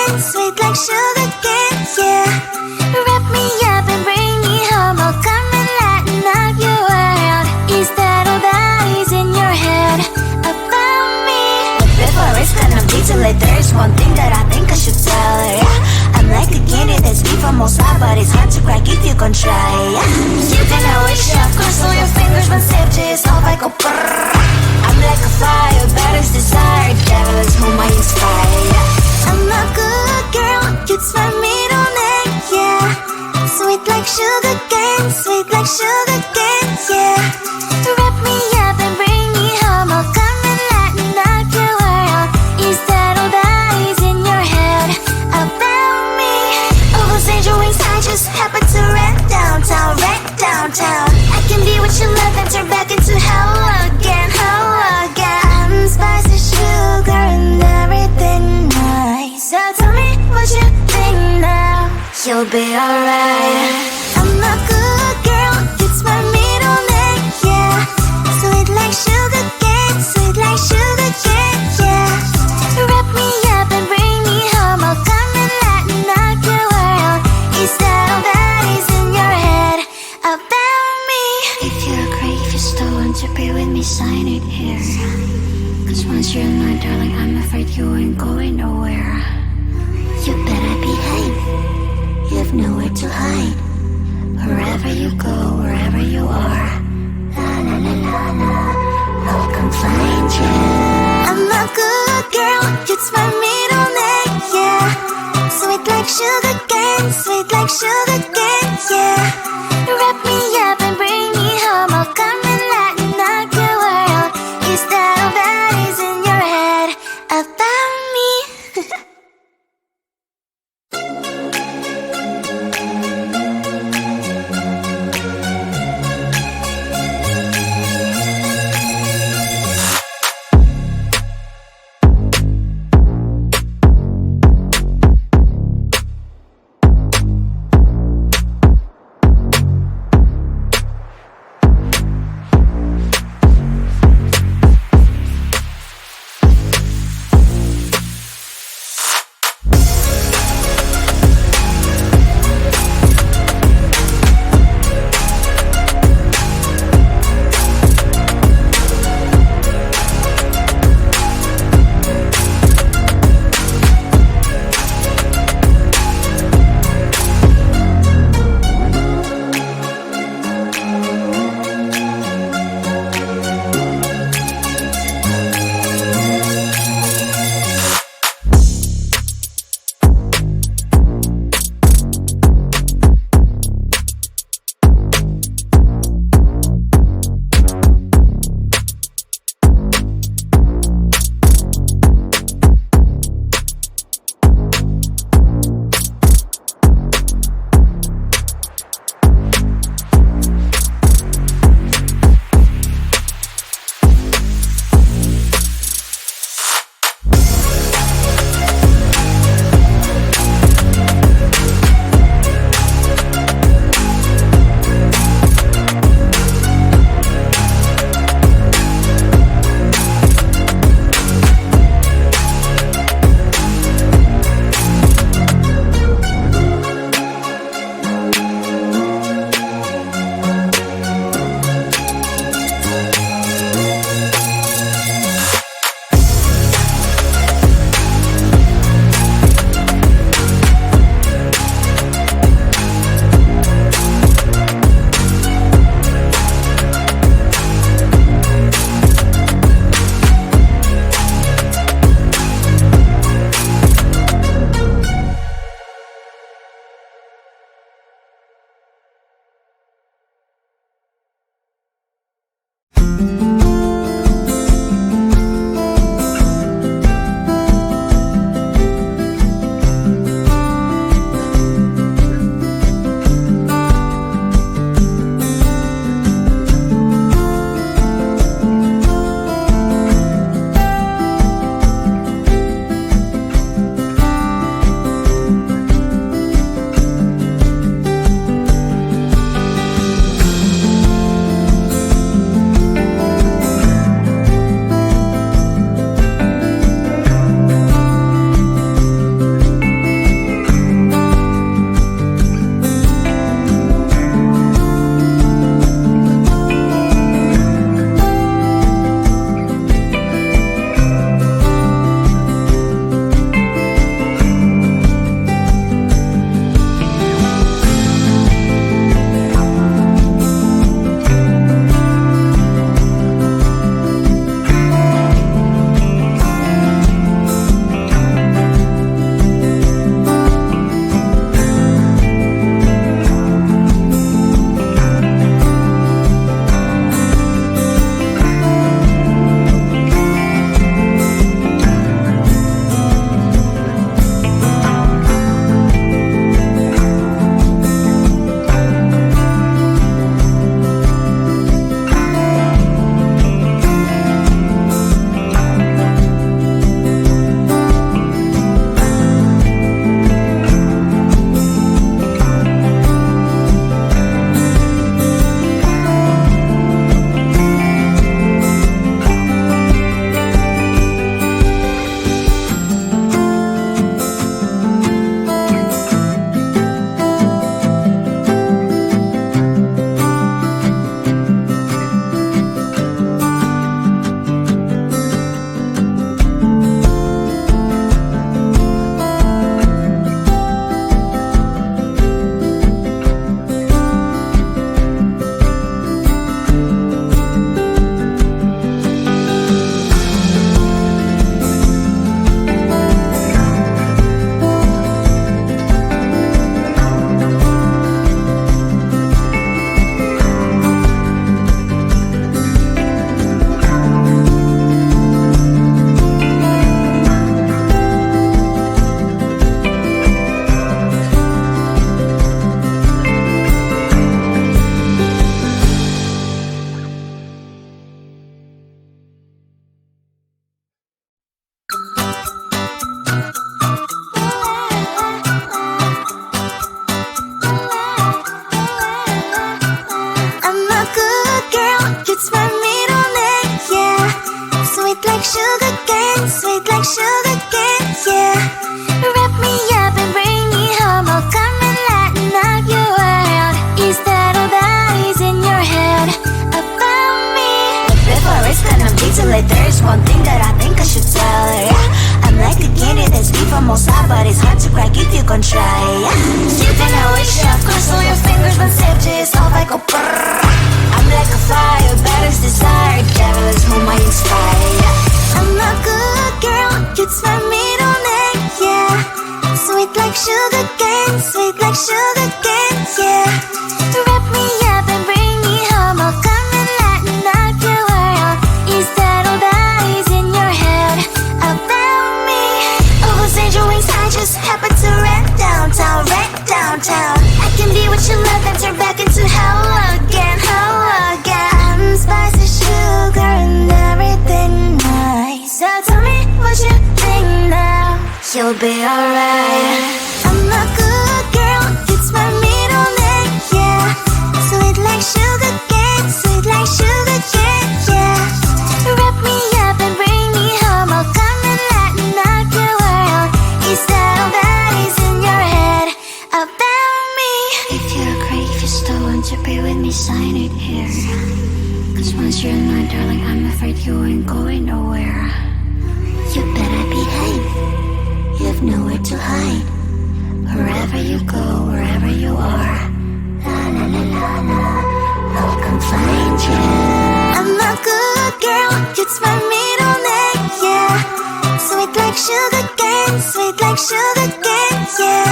cane, sweet like sugar cane, yeah. Wrap me up and bring me home, I'll come and lighten up your world. Is that all that is in your head about me? But before it's gonna be too late, there's one thing that I think I should tell her, yeah. I'm like a candy that's deep from outside, but it's hard to crack if you can try, yeah. You can always shove, cross all your fingers when safety is off, I go brrrr. I'm like a fire, balance desire, devil is whom I inspire, yeah. I'm a good girl, it's my middle name, yeah. Sweet like sugar cane, sweet like sugar cane, yeah. Wrap me up and bring me home, I'll come and lighten up your world. Is that all that is in your head about me? All those angel wings I just happen to rent downtown, rent downtown. I can be what you love and turn back into hell again, hell again. Spicy sugar and everything nice. So tell me what you think now. You'll be alright. I'm a good girl, it's my middle name, yeah. Sweet like sugar cane, sweet like sugar cane, yeah. Wrap me up and bring me home, I'll come and lighten up your world. Is that all that is in your head about me? If you agree, if you still want to be with me, sign it here. Cause once you're mine, darling, I'm afraid you ain't going nowhere. You better behave, you have nowhere to hide. Wherever you go, wherever you are, la la la la la, I'll come find you. I'm a good girl, it's my middle name, yeah. Sweet like sugar cane, sweet like sugar cane, yeah. Wrap me up and bring me home, I'll come and lighten up your world. Is that all that is in your head about me? there's one thing that I think I should tell her. I'm like a candy that's deep from outside, but it's hard to crack if you can try. You think I wish you have crossed all your fingers when safety is off, I go brrrr. I'm like a fire, battles desire, devil is whom I inspire. I'm a good girl, it's my middle name, yeah. Sweet like sugar cane, sweet like sugar cane, yeah. Wrap me up and bring me home, I'll come and lighten up your world. Is that all that is in your head about me? Oh, those angel wings I just happen to rent downtown, rent downtown. I can be what you love and turn back into hell again, hell again. Spicy sugar and everything nice. So tell me what you think now, you'll be alright. I'm a good girl, it's my middle name, yeah. Sweet like sugar cane, sweet like sugar cane, yeah. Wrap me up and bring me home, I'll come and lighten up your world. Is that all that is in your head about me? If you agree, if you still want to be with me, sign it here. Cause once you're mine, darling, I'm afraid you ain't going nowhere. You better behave, you have nowhere to hide. Wherever you go, wherever you are, la la la la la, I'll come find you. I'm a good girl, it's my middle name, yeah. Sweet like sugar cane, sweet like sugar cane, yeah.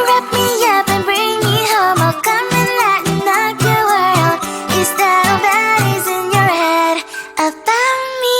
Wrap me up and bring me home, I'll come and lighten up your world. Is that all that is in your head about me?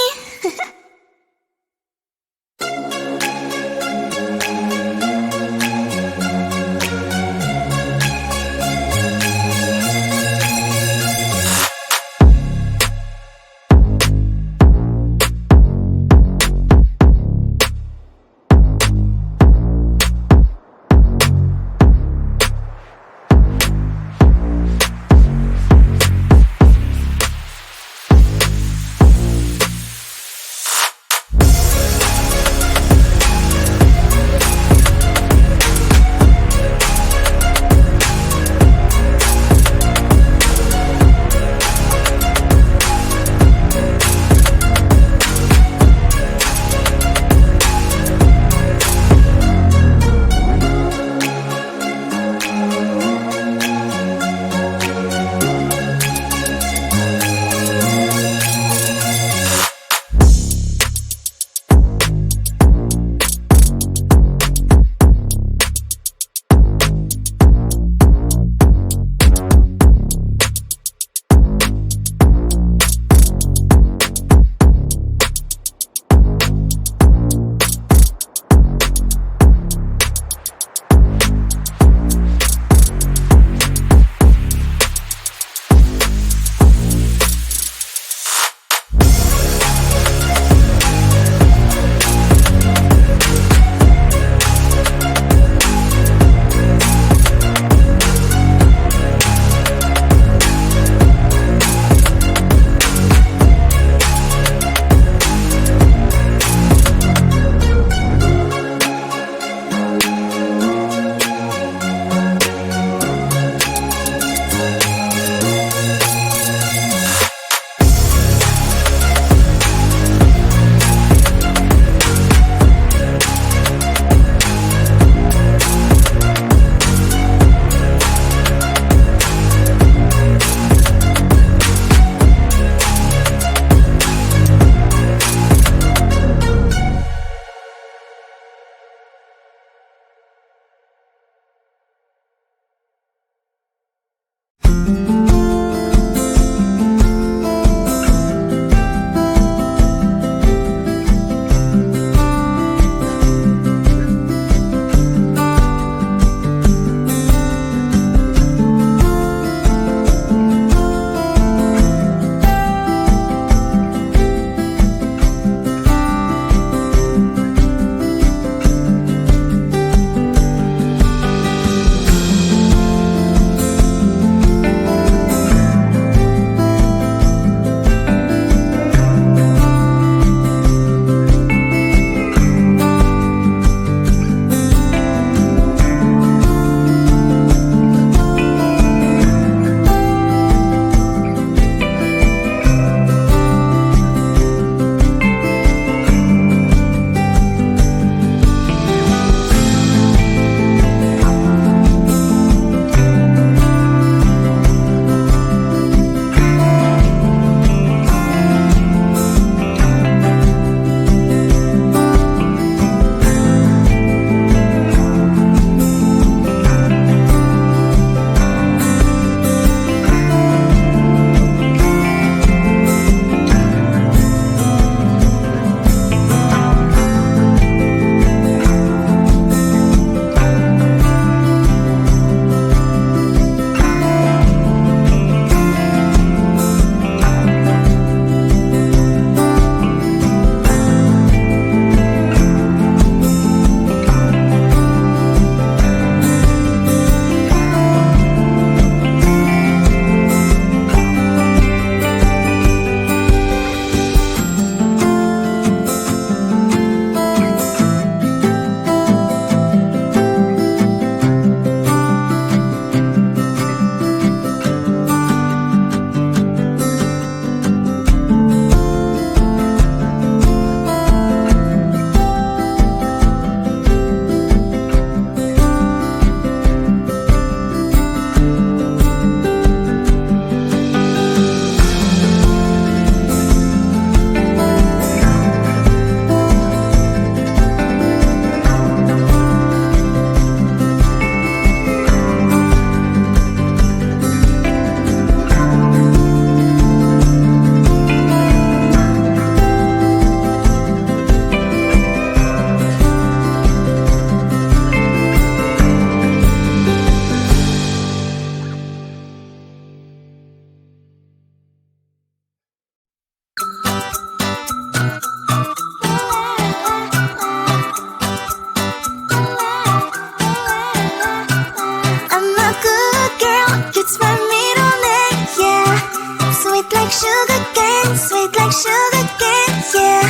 Sweet like sugar cane, sweet like sugar cane, yeah.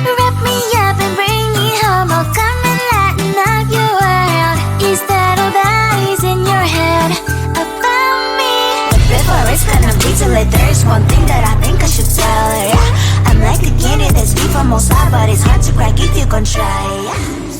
Wrap me up and bring me home, I'll come and lighten up your world. Is that all that is in your head about me? But before it's gonna be too late, there's one thing that I think I should tell her, yeah. I'm like the candy that's sweet from most high, but it's hard to crack if you can try, yeah.